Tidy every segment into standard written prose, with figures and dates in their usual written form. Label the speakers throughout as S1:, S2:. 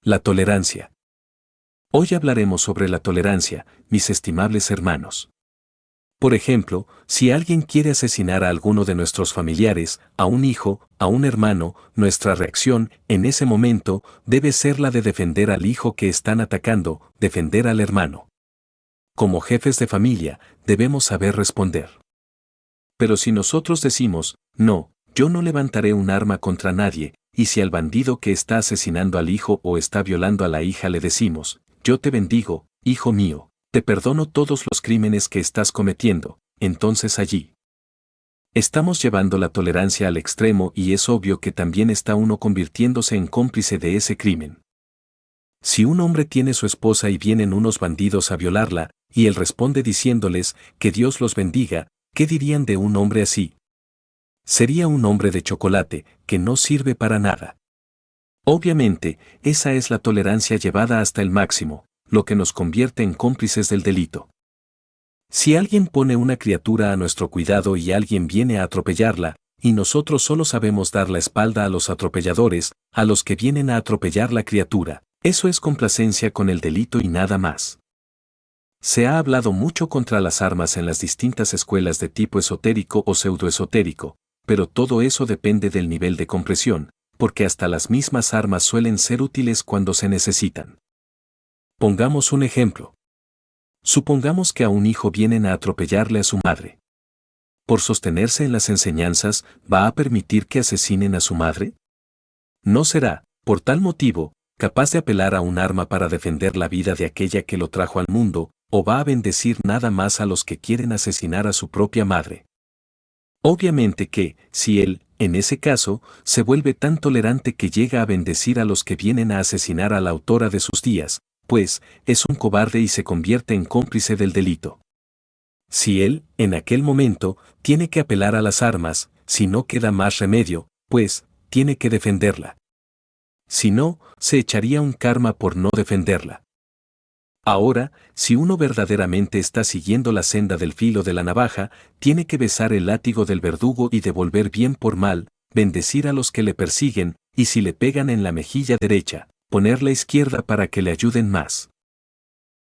S1: La tolerancia. Hoy hablaremos sobre la tolerancia, mis estimables hermanos. Por ejemplo, si alguien quiere asesinar a alguno de nuestros familiares, a un hijo, a un hermano, nuestra reacción, en ese momento, debe ser la de defender al hijo que están atacando, defender al hermano. Como jefes de familia, debemos saber responder. Pero si nosotros decimos, no, yo no levantaré un arma contra nadie, y si al bandido que está asesinando al hijo o está violando a la hija le decimos, yo te bendigo, hijo mío, te perdono todos los crímenes que estás cometiendo, entonces allí estamos llevando la tolerancia al extremo y es obvio que también está uno convirtiéndose en cómplice de ese crimen. Si un hombre tiene su esposa y vienen unos bandidos a violarla, y él responde diciéndoles, que Dios los bendiga, ¿qué dirían de un hombre así? Sería un hombre de chocolate, que no sirve para nada. Obviamente, esa es la tolerancia llevada hasta el máximo, lo que nos convierte en cómplices del delito. Si alguien pone una criatura a nuestro cuidado y alguien viene a atropellarla, y nosotros solo sabemos dar la espalda a los atropelladores, a los que vienen a atropellar la criatura, eso es complacencia con el delito y nada más. Se ha hablado mucho contra las armas en las distintas escuelas de tipo esotérico o pseudoesotérico, pero todo eso depende del nivel de compresión, porque hasta las mismas armas suelen ser útiles cuando se necesitan. Pongamos un ejemplo. Supongamos que a un hijo vienen a atropellarle a su madre. ¿Por sostenerse en las enseñanzas, va a permitir que asesinen a su madre? No será, por tal motivo, capaz de apelar a un arma para defender la vida de aquella que lo trajo al mundo, o va a bendecir nada más a los que quieren asesinar a su propia madre. Obviamente que, si él, en ese caso, se vuelve tan tolerante que llega a bendecir a los que vienen a asesinar a la autora de sus días, pues, es un cobarde y se convierte en cómplice del delito. Si él, en aquel momento, tiene que apelar a las armas, si no queda más remedio, pues, tiene que defenderla. Si no, se echaría un karma por no defenderla. Ahora, si uno verdaderamente está siguiendo la senda del filo de la navaja, tiene que besar el látigo del verdugo y devolver bien por mal, bendecir a los que le persiguen, y si le pegan en la mejilla derecha, poner la izquierda para que le ayuden más.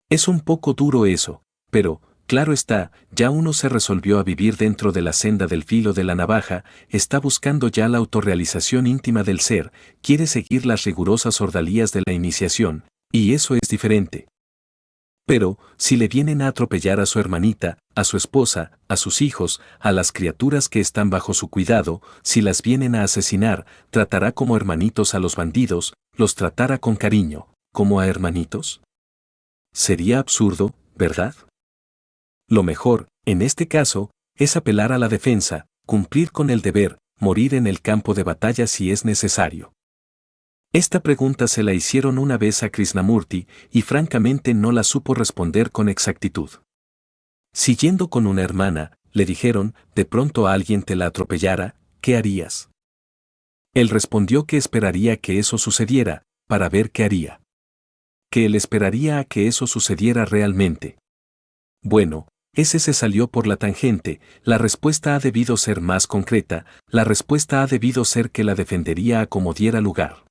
S1: Es un poco duro eso, pero, claro está, ya uno se resolvió a vivir dentro de la senda del filo de la navaja, está buscando ya la autorrealización íntima del ser, quiere seguir las rigurosas ordalías de la iniciación, y eso es diferente. Pero, si le vienen a atropellar a su hermanita, a su esposa, a sus hijos, a las criaturas que están bajo su cuidado, si las vienen a asesinar, tratará como hermanitos a los bandidos, los tratará con cariño, como a hermanitos. Sería absurdo, ¿verdad? Lo mejor, en este caso, es apelar a la defensa, cumplir con el deber, morir en el campo de batalla si es necesario. Esta pregunta se la hicieron una vez a Krishnamurti y francamente no la supo responder con exactitud. Si yendo con una hermana, le dijeron, de pronto alguien te la atropellara, ¿qué harías? Él respondió que esperaría que eso sucediera, para ver qué haría. Que él esperaría a que eso sucediera realmente. Bueno, ese se salió por la tangente, la respuesta ha debido ser más concreta, la respuesta ha debido ser que la defendería a como diera lugar.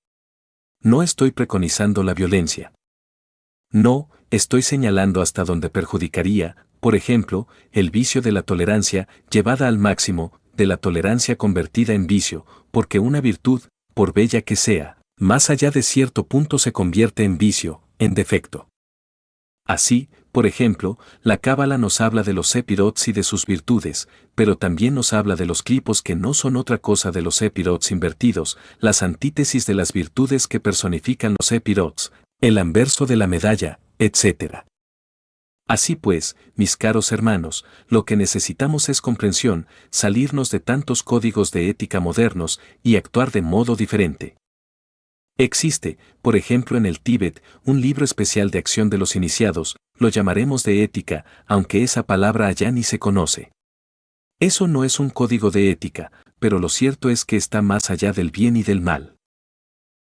S1: No estoy preconizando la violencia. No, estoy señalando hasta donde perjudicaría, por ejemplo, el vicio de la tolerancia, llevada al máximo, de la tolerancia convertida en vicio, porque una virtud, por bella que sea, más allá de cierto punto se convierte en vicio, en defecto. Así, por ejemplo, la Cábala nos habla de los sepirots y de sus virtudes, pero también nos habla de los clipos que no son otra cosa de los sepirots invertidos, las antítesis de las virtudes que personifican los sepirots, el anverso de la medalla, etc. Así pues, mis caros hermanos, lo que necesitamos es comprensión, salirnos de tantos códigos de ética modernos y actuar de modo diferente. Existe, por ejemplo en el Tíbet, un libro especial de acción de los iniciados, lo llamaremos de ética, aunque esa palabra allá ni se conoce. Eso no es un código de ética, pero lo cierto es que está más allá del bien y del mal.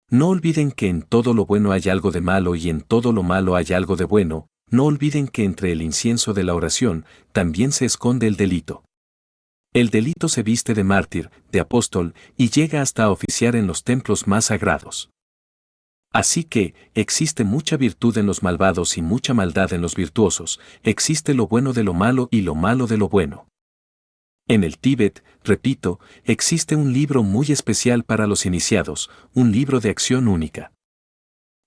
S1: No olviden que en todo lo bueno hay algo de malo y en todo lo malo hay algo de bueno, no olviden que entre el incienso de la oración también se esconde el delito. El delito se viste de mártir, de apóstol, y llega hasta a oficiar en los templos más sagrados. Así que, existe mucha virtud en los malvados y mucha maldad en los virtuosos, existe lo bueno de lo malo y lo malo de lo bueno. En el Tíbet, repito, existe un libro muy especial para los iniciados, un libro de acción única.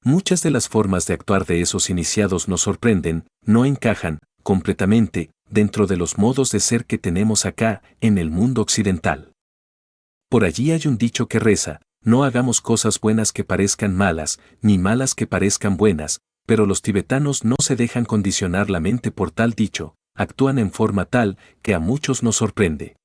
S1: Muchas de las formas de actuar de esos iniciados nos sorprenden, no encajan, completamente, dentro de los modos de ser que tenemos acá, en el mundo occidental. Por allí hay un dicho que reza: no hagamos cosas buenas que parezcan malas, ni malas que parezcan buenas, pero los tibetanos no se dejan condicionar la mente por tal dicho, actúan en forma tal que a muchos nos sorprende.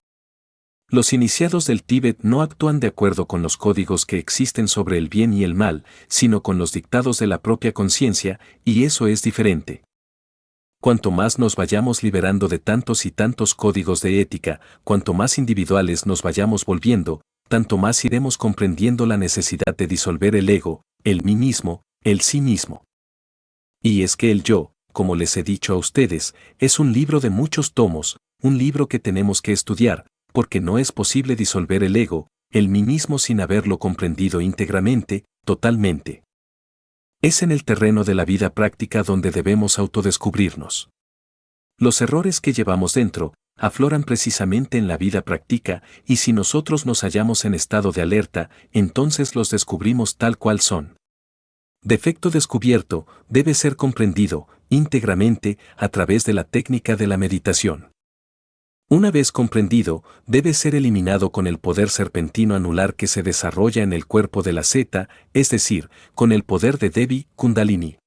S1: Los iniciados del Tíbet no actúan de acuerdo con los códigos que existen sobre el bien y el mal, sino con los dictados de la propia conciencia, y eso es diferente. Cuanto más nos vayamos liberando de tantos y tantos códigos de ética, cuanto más individuales nos vayamos volviendo, tanto más iremos comprendiendo la necesidad de disolver el ego, el mí mismo, el sí mismo. Y es que el yo, como les he dicho a ustedes, es un libro de muchos tomos, un libro que tenemos que estudiar, porque no es posible disolver el ego, el mí mismo sin haberlo comprendido íntegramente, totalmente. Es en el terreno de la vida práctica donde debemos autodescubrirnos. Los errores que llevamos dentro afloran precisamente en la vida práctica, y si nosotros nos hallamos en estado de alerta, entonces los descubrimos tal cual son. Defecto descubierto debe ser comprendido íntegramente a través de la técnica de la meditación. Una vez comprendido, debe ser eliminado con el poder serpentino anular que se desarrolla en el cuerpo de la zeta, es decir, con el poder de Devi Kundalini.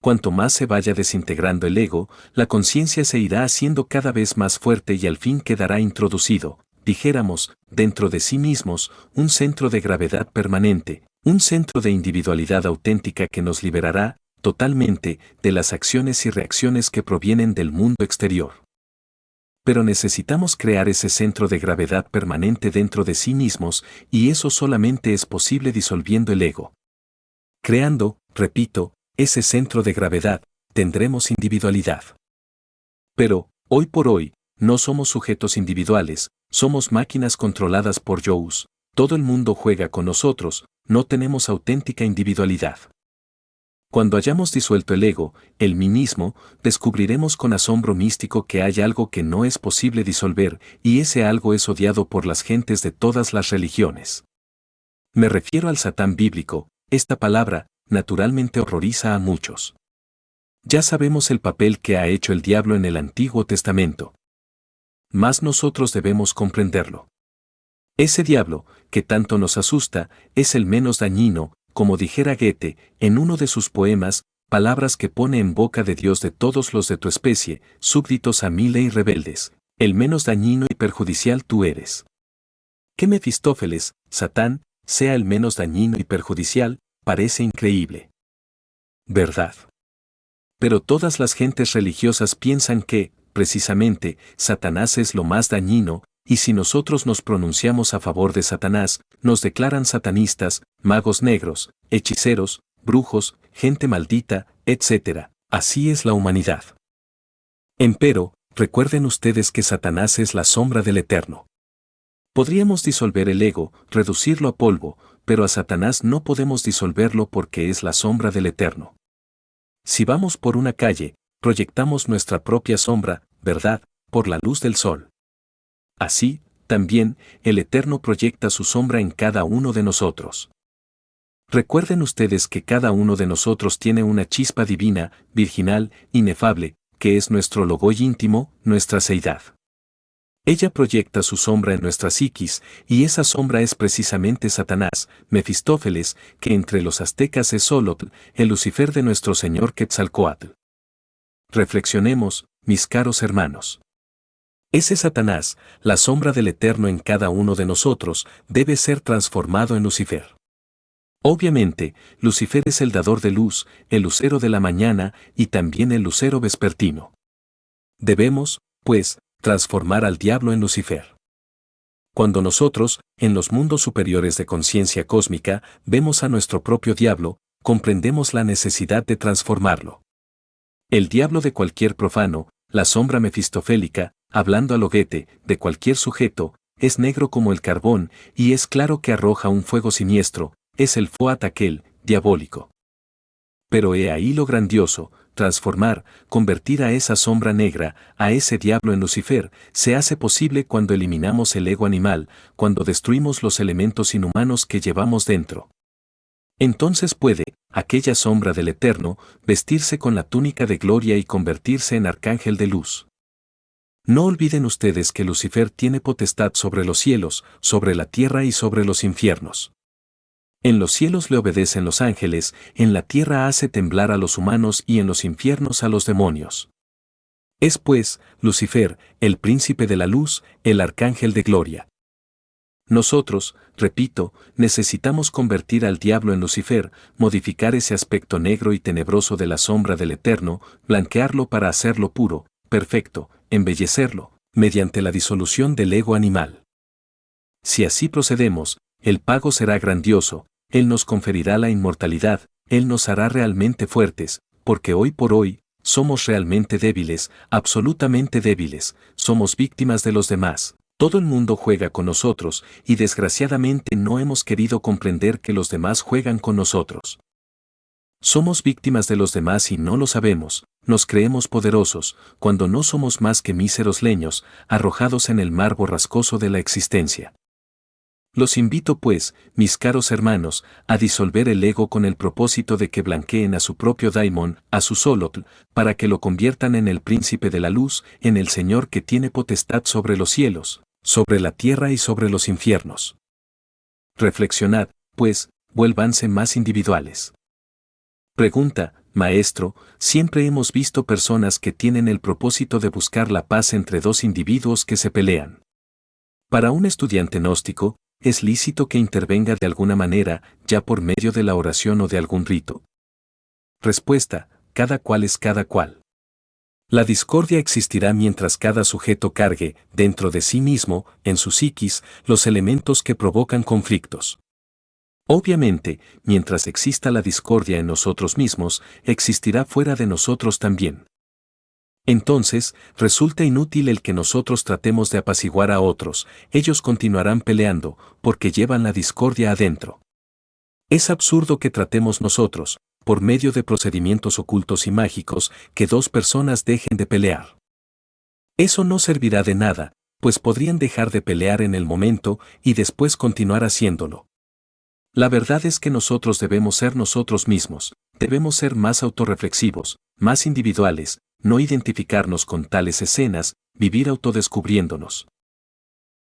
S1: Cuanto más se vaya desintegrando el ego, la conciencia se irá haciendo cada vez más fuerte y al fin quedará introducido, dijéramos, dentro de sí mismos, un centro de gravedad permanente, un centro de individualidad auténtica que nos liberará, totalmente, de las acciones y reacciones que provienen del mundo exterior. Pero necesitamos crear ese centro de gravedad permanente dentro de sí mismos, y eso solamente es posible disolviendo el ego. Creando, repito, ese centro de gravedad, tendremos individualidad. Pero, hoy por hoy, no somos sujetos individuales, somos máquinas controladas por yous, todo el mundo juega con nosotros, no tenemos auténtica individualidad. Cuando hayamos disuelto el ego, el mí mismo, descubriremos con asombro místico que hay algo que no es posible disolver, y ese algo es odiado por las gentes de todas las religiones. Me refiero al Satán bíblico. Esta palabra, naturalmente horroriza a muchos. Ya sabemos el papel que ha hecho el diablo en el Antiguo Testamento. Mas nosotros debemos comprenderlo. Ese diablo, que tanto nos asusta, es el menos dañino, como dijera Goethe, en uno de sus poemas, palabras que pone en boca de Dios de todos los de tu especie, súbditos a mi ley rebeldes, el menos dañino y perjudicial tú eres. Que Mefistófeles, Satán, sea el menos dañino y perjudicial, parece increíble. ¿Verdad? Pero todas las gentes religiosas piensan que, precisamente, Satanás es lo más dañino, y si nosotros nos pronunciamos a favor de Satanás, nos declaran satanistas, magos negros, hechiceros, brujos, gente maldita, etc. Así es la humanidad. Empero, recuerden ustedes que Satanás es la sombra del Eterno. Podríamos disolver el ego, reducirlo a polvo, pero a Satanás no podemos disolverlo porque es la sombra del Eterno. Si vamos por una calle, proyectamos nuestra propia sombra, ¿verdad?, por la luz del sol. Así, también, el Eterno proyecta su sombra en cada uno de nosotros. Recuerden ustedes que cada uno de nosotros tiene una chispa divina, virginal, inefable, que es nuestro logoy íntimo, nuestra seidad. Ella proyecta su sombra en nuestra psiquis, y esa sombra es precisamente Satanás, Mefistófeles, que entre los aztecas es Xolotl, el Lucifer de nuestro Señor Quetzalcóatl. Reflexionemos, mis caros hermanos. Ese Satanás, la sombra del Eterno en cada uno de nosotros, debe ser transformado en Lucifer. Obviamente, Lucifer es el dador de luz, el lucero de la mañana y también el lucero vespertino. Debemos, pues, transformar al diablo en Lucifer. Cuando nosotros, en los mundos superiores de conciencia cósmica, vemos a nuestro propio diablo, comprendemos la necesidad de transformarlo. El diablo de cualquier profano, la sombra mefistofélica, hablando a lo Goethe, de cualquier sujeto, es negro como el carbón, y es claro que arroja un fuego siniestro, es el Fuat aquel, diabólico. Pero he ahí lo grandioso: transformar, convertir a esa sombra negra, a ese diablo en Lucifer, se hace posible cuando eliminamos el ego animal, cuando destruimos los elementos inhumanos que llevamos dentro. Entonces puede, aquella sombra del Eterno, vestirse con la túnica de gloria y convertirse en arcángel de luz. No olviden ustedes que Lucifer tiene potestad sobre los cielos, sobre la tierra y sobre los infiernos. En los cielos le obedecen los ángeles, en la tierra hace temblar a los humanos y en los infiernos a los demonios. Es pues, Lucifer, el príncipe de la luz, el arcángel de gloria. Nosotros, repito, necesitamos convertir al diablo en Lucifer, modificar ese aspecto negro y tenebroso de la sombra del Eterno, blanquearlo para hacerlo puro, perfecto, embellecerlo, mediante la disolución del ego animal. Si así procedemos, el pago será grandioso. Él nos conferirá la inmortalidad, Él nos hará realmente fuertes, porque hoy por hoy, somos realmente débiles, absolutamente débiles, somos víctimas de los demás. Todo el mundo juega con nosotros, y desgraciadamente no hemos querido comprender que los demás juegan con nosotros. Somos víctimas de los demás y no lo sabemos, nos creemos poderosos, cuando no somos más que míseros leños, arrojados en el mar borrascoso de la existencia. Los invito pues, mis caros hermanos, a disolver el ego con el propósito de que blanqueen a su propio daimon, a su Solotl, para que lo conviertan en el príncipe de la luz, en el Señor que tiene potestad sobre los cielos, sobre la tierra y sobre los infiernos. Reflexionad, pues, vuélvanse más individuales. Pregunta: Maestro, siempre hemos visto personas que tienen el propósito de buscar la paz entre dos individuos que se pelean. Para un estudiante gnóstico, ¿es lícito que intervenga de alguna manera, ya por medio de la oración o de algún rito? Respuesta: cada cual es cada cual. La discordia existirá mientras cada sujeto cargue, dentro de sí mismo, en su psiquis, los elementos que provocan conflictos. Obviamente, mientras exista la discordia en nosotros mismos, existirá fuera de nosotros también. Entonces, resulta inútil el que nosotros tratemos de apaciguar a otros, ellos continuarán peleando, porque llevan la discordia adentro. Es absurdo que tratemos nosotros, por medio de procedimientos ocultos y mágicos, que dos personas dejen de pelear. Eso no servirá de nada, pues podrían dejar de pelear en el momento y después continuar haciéndolo. La verdad es que nosotros debemos ser nosotros mismos, debemos ser más autorreflexivos, más individuales, no identificarnos con tales escenas, vivir autodescubriéndonos.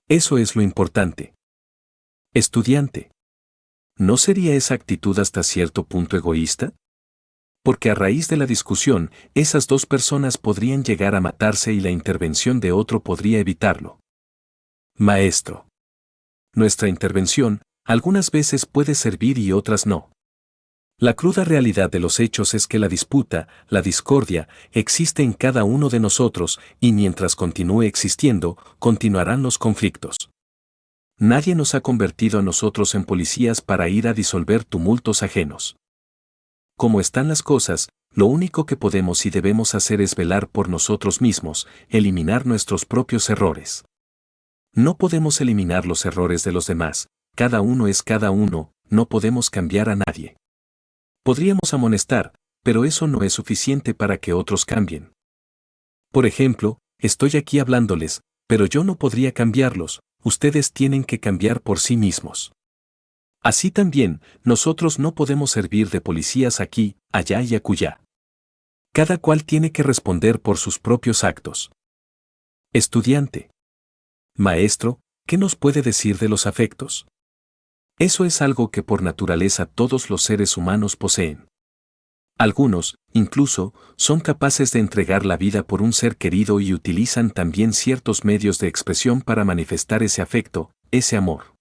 S1: Eso es lo importante. Estudiante. ¿No sería esa actitud hasta cierto punto egoísta? Porque a raíz de la discusión, esas dos personas podrían llegar a matarse y la intervención de otro podría evitarlo. Maestro. Nuestra intervención, algunas veces puede servir y otras no. La cruda realidad de los hechos es que la disputa, la discordia, existe en cada uno de nosotros, y mientras continúe existiendo, continuarán los conflictos. Nadie nos ha convertido a nosotros en policías para ir a disolver tumultos ajenos. Como están las cosas, lo único que podemos y debemos hacer es velar por nosotros mismos, eliminar nuestros propios errores. No podemos eliminar los errores de los demás, cada uno es cada uno, no podemos cambiar a nadie. Podríamos amonestar, pero eso no es suficiente para que otros cambien. Por ejemplo, estoy aquí hablándoles, pero yo no podría cambiarlos, ustedes tienen que cambiar por sí mismos. Así también, nosotros no podemos servir de policías aquí, allá y acullá. Cada cual tiene que responder por sus propios actos. Estudiante. Maestro, ¿qué nos puede decir de los afectos? Eso es algo que por naturaleza todos los seres humanos poseen. Algunos, incluso, son capaces de entregar la vida por un ser querido y utilizan también ciertos medios de expresión para manifestar ese afecto, ese amor.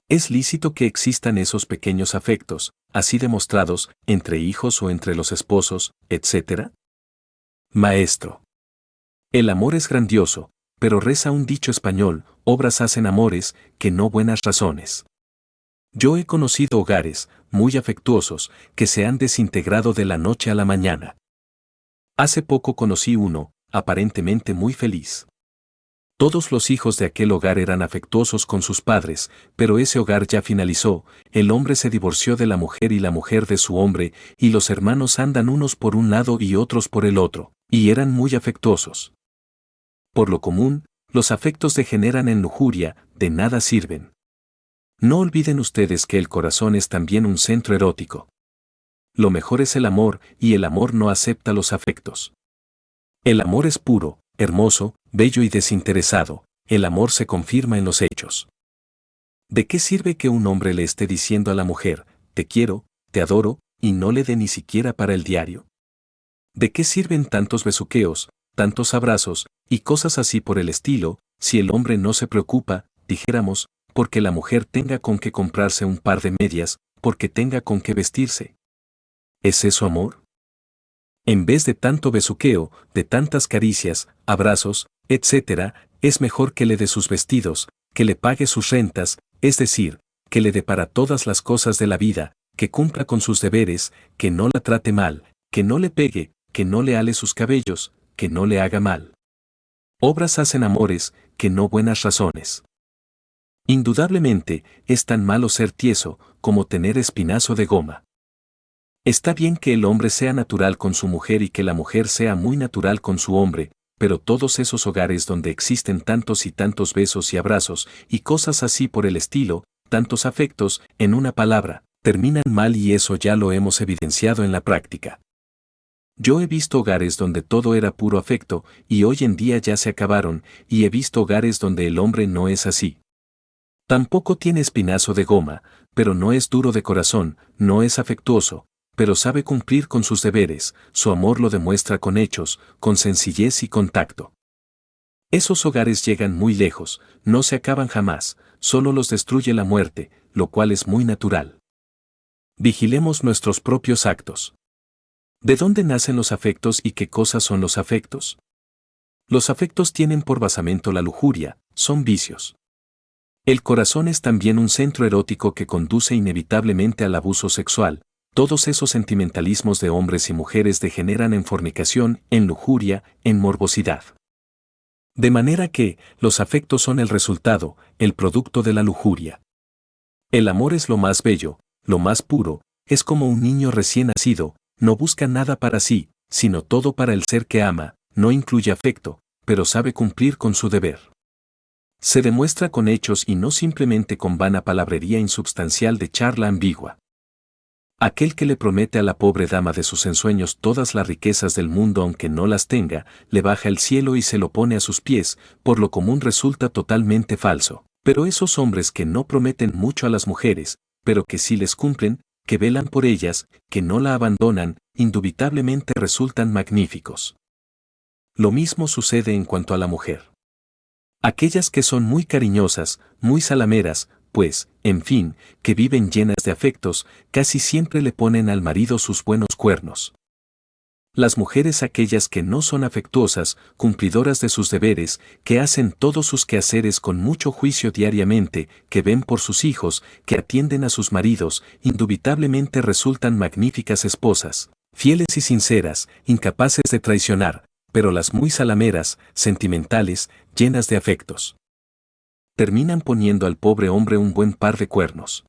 S1: ¿Es lícito que existan esos pequeños afectos, así demostrados, entre hijos o entre los esposos, etc.? Maestro. El amor es grandioso, pero reza un dicho español: obras hacen amores, que no buenas razones. Yo he conocido hogares, muy afectuosos, que se han desintegrado de la noche a la mañana. Hace poco conocí uno, aparentemente muy feliz. Todos los hijos de aquel hogar eran afectuosos con sus padres, pero ese hogar ya finalizó, el hombre se divorció de la mujer y la mujer de su hombre, y los hermanos andan unos por un lado y otros por el otro, y eran muy afectuosos. Por lo común, los afectos degeneran en lujuria, de nada sirven. No olviden ustedes que el corazón es también un centro erótico. Lo mejor es el amor, y el amor no acepta los afectos. El amor es puro, hermoso, bello y desinteresado, el amor se confirma en los hechos. ¿De qué sirve que un hombre le esté diciendo a la mujer, te quiero, te adoro, y no le dé ni siquiera para el diario? ¿De qué sirven tantos besuqueos, tantos abrazos, y cosas así por el estilo, si el hombre no se preocupa, dijéramos, porque la mujer tenga con qué comprarse un par de medias, porque tenga con qué vestirse? ¿Es eso amor? En vez de tanto besuqueo, de tantas caricias, abrazos, etc., es mejor que le dé sus vestidos, que le pague sus rentas, es decir, que le dé para todas las cosas de la vida, que cumpla con sus deberes, que no la trate mal, que no le pegue, que no le ale sus cabellos, que no le haga mal. Obras hacen amores, que no buenas razones. Indudablemente, es tan malo ser tieso, como tener espinazo de goma. Está bien que el hombre sea natural con su mujer y que la mujer sea muy natural con su hombre, pero todos esos hogares donde existen tantos y tantos besos y abrazos, y cosas así por el estilo, tantos afectos, en una palabra, terminan mal y eso ya lo hemos evidenciado en la práctica. Yo he visto hogares donde todo era puro afecto, y hoy en día ya se acabaron, y he visto hogares donde el hombre no es así. Tampoco tiene espinazo de goma, pero no es duro de corazón, no es afectuoso, pero sabe cumplir con sus deberes, su amor lo demuestra con hechos, con sencillez y con tacto. Esos hogares llegan muy lejos, no se acaban jamás, solo los destruye la muerte, lo cual es muy natural. Vigilemos nuestros propios actos. ¿De dónde nacen los afectos y qué cosas son los afectos? Los afectos tienen por basamento la lujuria, son vicios. El corazón es también un centro erótico que conduce inevitablemente al abuso sexual. Todos esos sentimentalismos de hombres y mujeres degeneran en fornicación, en lujuria, en morbosidad. De manera que, los afectos son el resultado, el producto de la lujuria. El amor es lo más bello, lo más puro, es como un niño recién nacido, no busca nada para sí, sino todo para el ser que ama, no incluye afecto, pero sabe cumplir con su deber. Se demuestra con hechos y no simplemente con vana palabrería insubstancial de charla ambigua. Aquel que le promete a la pobre dama de sus ensueños todas las riquezas del mundo aunque no las tenga, le baja el cielo y se lo pone a sus pies, por lo común resulta totalmente falso. Pero esos hombres que no prometen mucho a las mujeres, pero que sí les cumplen, que velan por ellas, que no la abandonan, indubitablemente resultan magníficos. Lo mismo sucede en cuanto a la mujer. Aquellas que son muy cariñosas, muy salameras, pues, en fin, que viven llenas de afectos, casi siempre le ponen al marido sus buenos cuernos. Las mujeres aquellas que no son afectuosas, cumplidoras de sus deberes, que hacen todos sus quehaceres con mucho juicio diariamente, que ven por sus hijos, que atienden a sus maridos, indubitablemente resultan magníficas esposas, fieles y sinceras, incapaces de traicionar, pero las muy salameras, sentimentales, llenas de afectos, terminan poniendo al pobre hombre un buen par de cuernos.